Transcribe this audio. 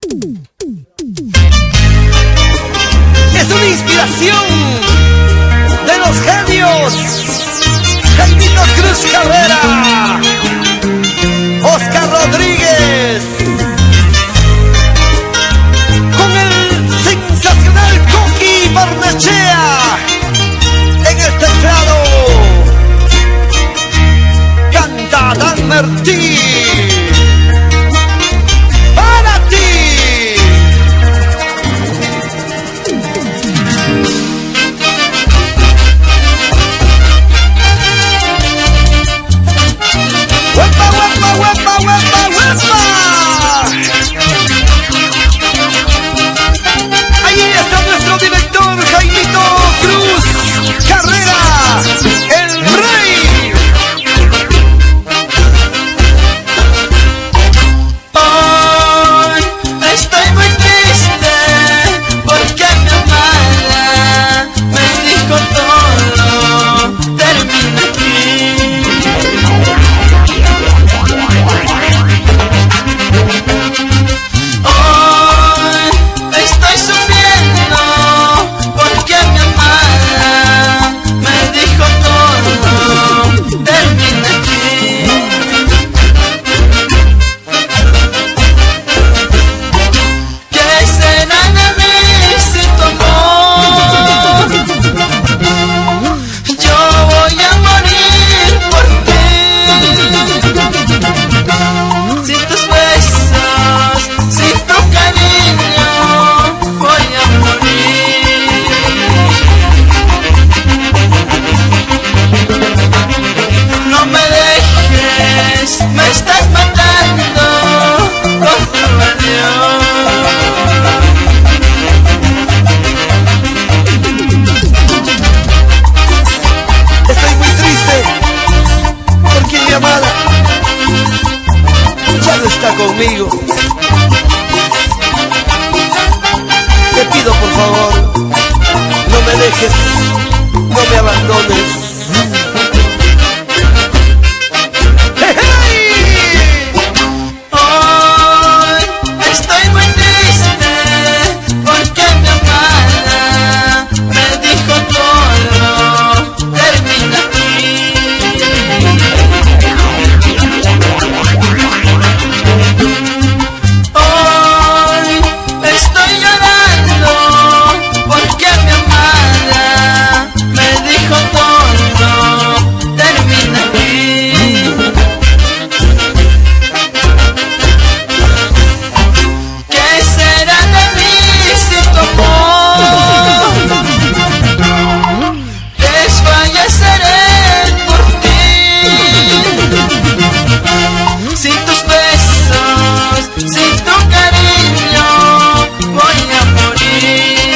Es una inspiración de los genios Jaimito Cruz Carrera, Oscar Rodríguez, con el sensacional Coqui Barnechea en el teclado. Canta Dan Martí. Ahí está nuestro director Jaimito Cruz Carrera, el rey. Hoy estoy muy triste porque mi amada me dijo todo termina aquí. Me estás matando con tu adiós. Estoy muy triste porque mi amada ya no está conmigo. Te pido por favor, no me dejes, no me abandones. Sin tu cariño voy a morir.